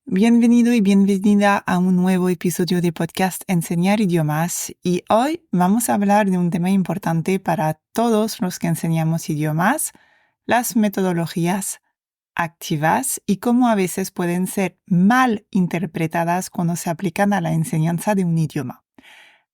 Bienvenido y bienvenida a un nuevo episodio de podcast Enseñar idiomas, y hoy vamos a hablar de un tema importante para todos los que enseñamos idiomas, las metodologías activas y cómo a veces pueden ser mal interpretadas cuando se aplican a la enseñanza de un idioma.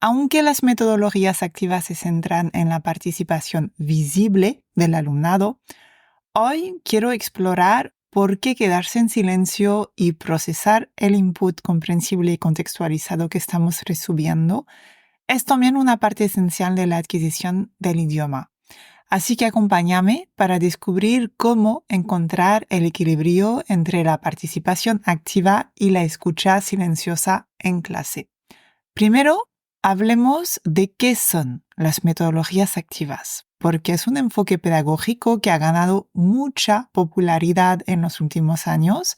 Aunque las metodologías activas se centran en la participación visible del alumnado, hoy quiero explorar por qué quedarse en silencio y procesar el input comprensible y contextualizado que estamos recibiendo es también una parte esencial de la adquisición del idioma. Así que acompáñame para descubrir cómo encontrar el equilibrio entre la participación activa y la escucha silenciosa en clase. Primero, hablemos de qué son las metodologías activas, porque es un enfoque pedagógico que ha ganado mucha popularidad en los últimos años,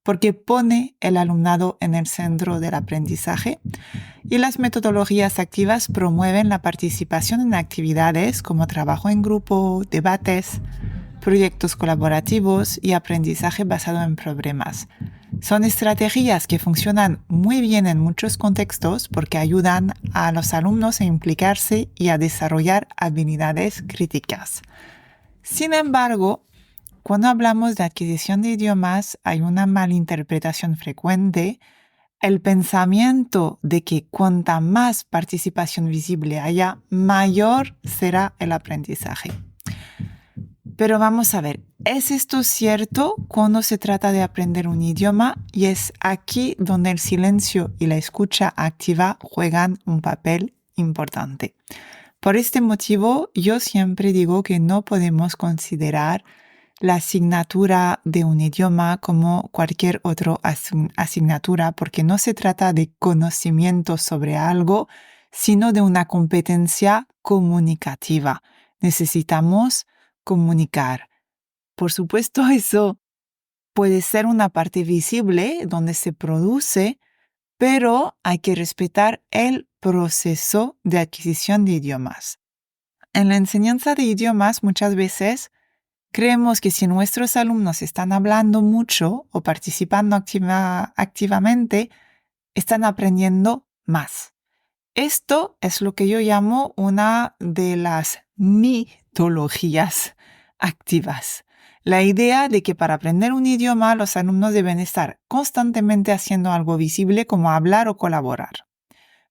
porque pone el alumnado en el centro del aprendizaje, y las metodologías activas promueven la participación en actividades como trabajo en grupo, debates, proyectos colaborativos y aprendizaje basado en problemas. Son estrategias que funcionan muy bien en muchos contextos porque ayudan a los alumnos a implicarse y a desarrollar habilidades críticas. Sin embargo, cuando hablamos de adquisición de idiomas, hay una malinterpretación frecuente, el pensamiento de que cuanta más participación visible haya, mayor será el aprendizaje. Pero vamos a ver, ¿es esto cierto cuando se trata de aprender un idioma? Y es aquí donde el silencio y la escucha activa juegan un papel importante. Por este motivo, yo siempre digo que no podemos considerar la asignatura de un idioma como cualquier otra asignatura, porque no se trata de conocimiento sobre algo, sino de una competencia comunicativa. Necesitamos comunicar. Por supuesto, eso puede ser una parte visible donde se produce, pero hay que respetar el proceso de adquisición de idiomas. En la enseñanza de idiomas, muchas veces creemos que si nuestros alumnos están hablando mucho o participando activamente, están aprendiendo más. Esto es lo que yo llamo una de las mitologías activas. La idea de que para aprender un idioma los alumnos deben estar constantemente haciendo algo visible como hablar o colaborar.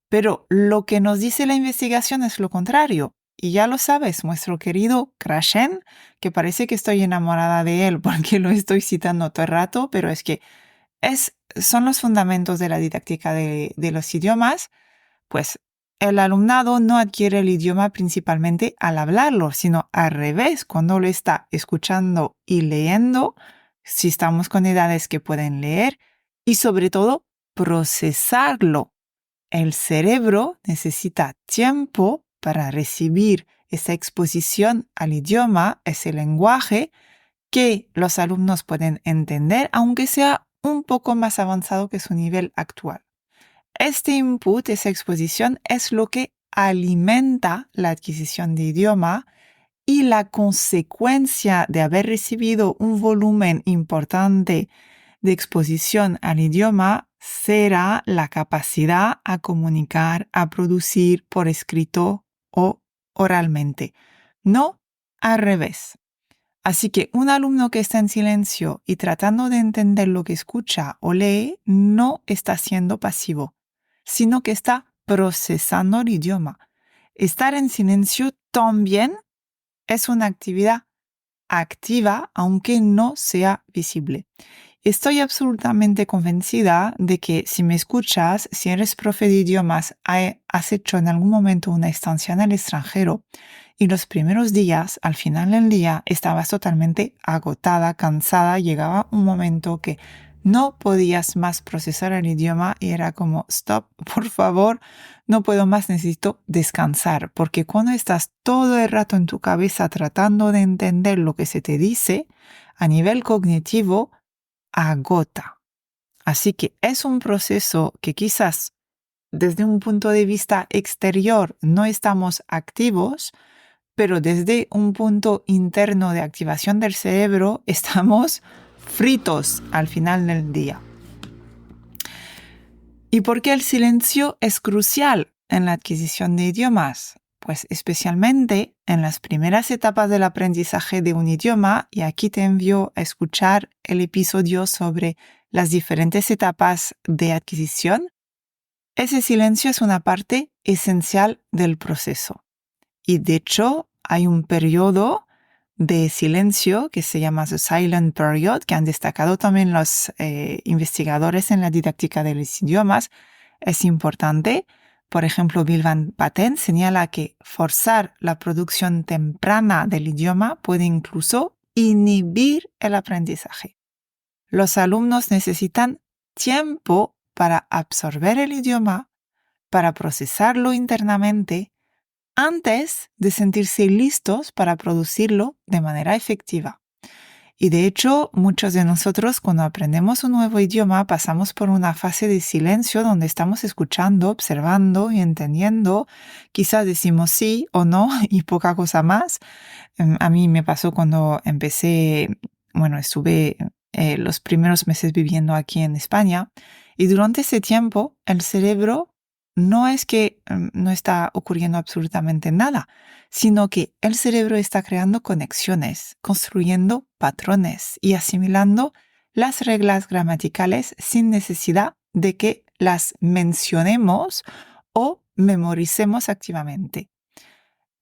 Pero lo que nos dice la investigación es lo contrario. Y ya lo sabes, nuestro querido Krashen, que parece que estoy enamorada de él porque lo estoy citando todo el rato, pero es que son los fundamentos de la didáctica de los idiomas. Pues el alumnado no adquiere el idioma principalmente al hablarlo, sino al revés, cuando lo está escuchando y leyendo, si estamos con edades que pueden leer, y sobre todo procesarlo. El cerebro necesita tiempo para recibir esa exposición al idioma, ese lenguaje que los alumnos pueden entender, aunque sea un poco más avanzado que su nivel actual. Este input, esa exposición, es lo que alimenta la adquisición de idioma, y la consecuencia de haber recibido un volumen importante de exposición al idioma será la capacidad a comunicar, a producir por escrito o oralmente, no al revés. Así que un alumno que está en silencio y tratando de entender lo que escucha o lee no está siendo pasivo, sino que está procesando el idioma. Estar en silencio también es una actividad activa, aunque no sea visible. Estoy absolutamente convencida de que si me escuchas, si eres profe de idiomas, has hecho en algún momento una estancia en el extranjero y los primeros días, al final del día, estabas totalmente agotada, cansada, llegaba un momento que no podías más procesar el idioma y era como, stop, por favor, no puedo más, necesito descansar, porque cuando estás todo el rato en tu cabeza tratando de entender lo que se te dice, a nivel cognitivo, agota. Así que es un proceso que quizás desde un punto de vista exterior no estamos activos, pero desde un punto interno de activación del cerebro estamos fritos al final del día. ¿Y por qué el silencio es crucial en la adquisición de idiomas? Pues especialmente en las primeras etapas del aprendizaje de un idioma, y aquí te envío a escuchar el episodio sobre las diferentes etapas de adquisición. Ese silencio es una parte esencial del proceso. Y de hecho, hay un periodo de silencio que se llama The Silent Period, que han destacado también los investigadores en la didáctica de los idiomas. Es importante. Por ejemplo, Bill Van Patten señala que forzar la producción temprana del idioma puede incluso inhibir el aprendizaje. Los alumnos necesitan tiempo para absorber el idioma, para procesarlo internamente, antes de sentirse listos para producirlo de manera efectiva. Y de hecho, muchos de nosotros cuando aprendemos un nuevo idioma pasamos por una fase de silencio donde estamos escuchando, observando y entendiendo. Quizás decimos sí o no y poca cosa más. A mí me pasó cuando estuve los primeros meses viviendo aquí en España, y durante ese tiempo el cerebro no es que no está ocurriendo absolutamente nada, sino que el cerebro está creando conexiones, construyendo patrones y asimilando las reglas gramaticales sin necesidad de que las mencionemos o memoricemos activamente.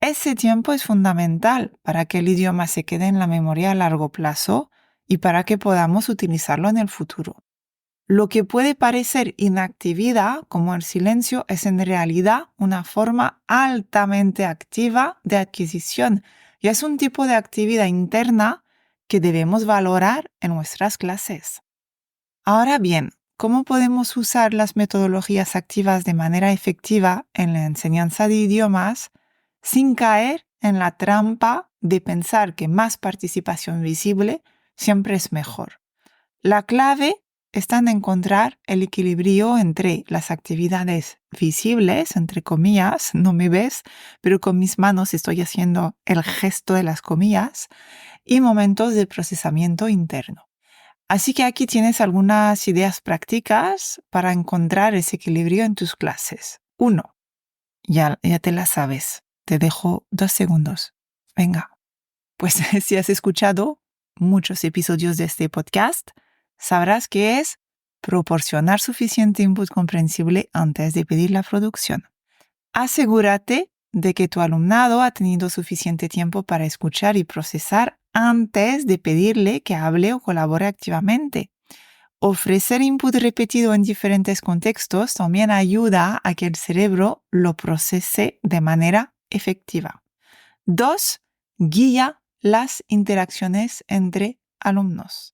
Ese tiempo es fundamental para que el idioma se quede en la memoria a largo plazo y para que podamos utilizarlo en el futuro. Lo que puede parecer inactividad, como el silencio, es en realidad una forma altamente activa de adquisición y es un tipo de actividad interna que debemos valorar en nuestras clases. Ahora bien, ¿cómo podemos usar las metodologías activas de manera efectiva en la enseñanza de idiomas sin caer en la trampa de pensar que más participación visible siempre es mejor? La clave está en encontrar el equilibrio entre las actividades visibles, entre comillas, no me ves, pero con mis manos estoy haciendo el gesto de las comillas, y momentos de procesamiento interno. Así que aquí tienes algunas ideas prácticas para encontrar ese equilibrio en tus clases. 1. Ya te la sabes. Te dejo 2 segundos. Venga. Pues si has escuchado muchos episodios de este podcast, sabrás que es proporcionar suficiente input comprensible antes de pedir la producción. Asegúrate de que tu alumnado ha tenido suficiente tiempo para escuchar y procesar antes de pedirle que hable o colabore activamente. Ofrecer input repetido en diferentes contextos también ayuda a que el cerebro lo procese de manera efectiva. 2. Guía las interacciones entre alumnos.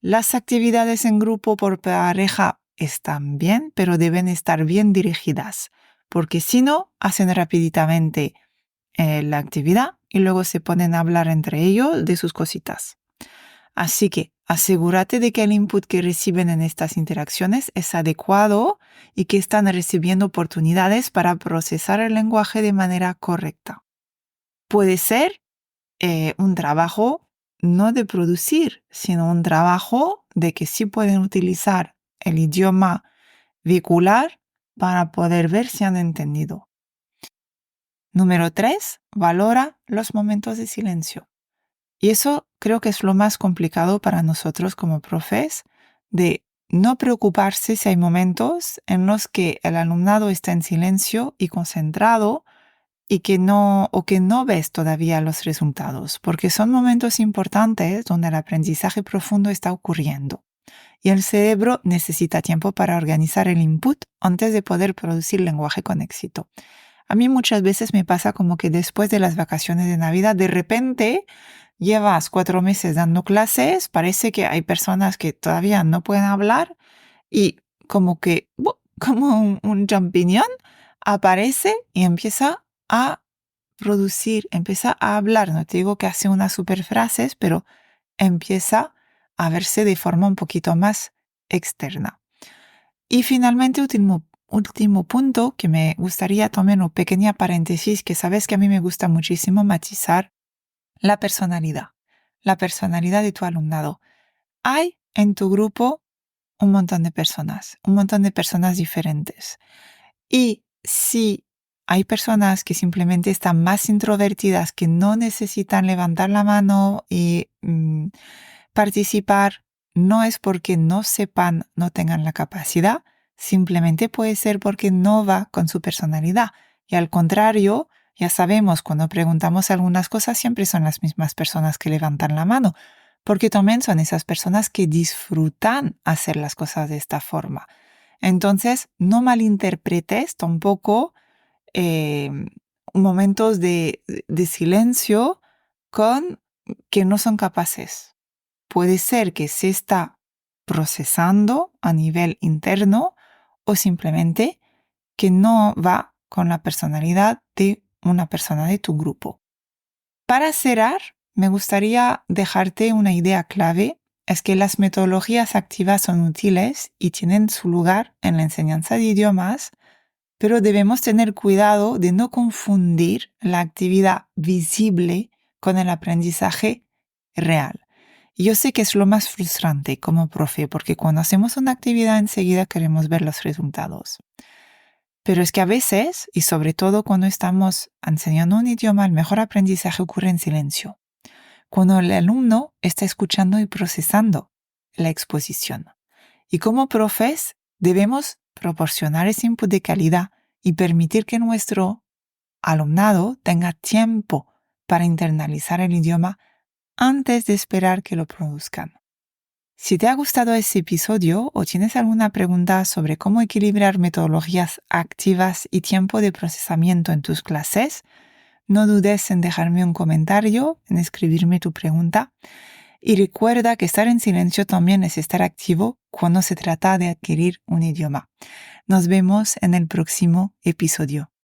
Las actividades en grupo por pareja están bien, pero deben estar bien dirigidas, porque si no, hacen rápidamente la actividad y luego se ponen a hablar entre ellos de sus cositas. Así que asegúrate de que el input que reciben en estas interacciones es adecuado y que están recibiendo oportunidades para procesar el lenguaje de manera correcta. Puede ser un trabajo no de producir, sino un trabajo de que sí pueden utilizar el idioma vehicular para poder ver si han entendido. Número 3, valora los momentos de silencio. Y eso creo que es lo más complicado para nosotros como profes, de no preocuparse si hay momentos en los que el alumnado está en silencio y concentrado y que no ves todavía los resultados, porque son momentos importantes donde el aprendizaje profundo está ocurriendo. Y el cerebro necesita tiempo para organizar el input antes de poder producir lenguaje con éxito. A mí muchas veces me pasa como que después de las vacaciones de Navidad, de repente llevas 4 meses dando clases, parece que hay personas que todavía no pueden hablar y como que, como un champiñón, aparece y empieza a producir, empieza a hablar. No te digo que hace unas super frases, pero empieza a verse de forma un poquito más externa. Y finalmente, último punto que me gustaría tomar una pequeña paréntesis, que sabes que a mí me gusta muchísimo matizar la personalidad de tu alumnado. ¿Hay en tu grupo un montón de personas diferentes. Y si hay personas que simplemente están más introvertidas, que no necesitan levantar la mano y participar, no es porque no sepan, no tengan la capacidad, simplemente puede ser porque no va con su personalidad. Y al contrario, ya sabemos, cuando preguntamos algunas cosas, siempre son las mismas personas que levantan la mano, porque también son esas personas que disfrutan hacer las cosas de esta forma. Entonces, no malinterpretes tampoco eh, momentos de silencio con que no son capaces. Puede ser que se está procesando a nivel interno o simplemente que no va con la personalidad de una persona de tu grupo. Para cerrar, me gustaría dejarte una idea clave, es que las metodologías activas son útiles y tienen su lugar en la enseñanza de idiomas, pero debemos tener cuidado de no confundir la actividad visible con el aprendizaje real. Y yo sé que es lo más frustrante como profe, porque cuando hacemos una actividad enseguida queremos ver los resultados. Pero es que a veces, y sobre todo cuando estamos enseñando un idioma, el mejor aprendizaje ocurre en silencio, cuando el alumno está escuchando y procesando la exposición. Y como profes, debemos proporcionar ese input de calidad y permitir que nuestro alumnado tenga tiempo para internalizar el idioma antes de esperar que lo produzcan. Si te ha gustado ese episodio o tienes alguna pregunta sobre cómo equilibrar metodologías activas y tiempo de procesamiento en tus clases, no dudes en dejarme un comentario, en escribirme tu pregunta. Y recuerda que estar en silencio también es estar activo cuando se trata de adquirir un idioma. Nos vemos en el próximo episodio.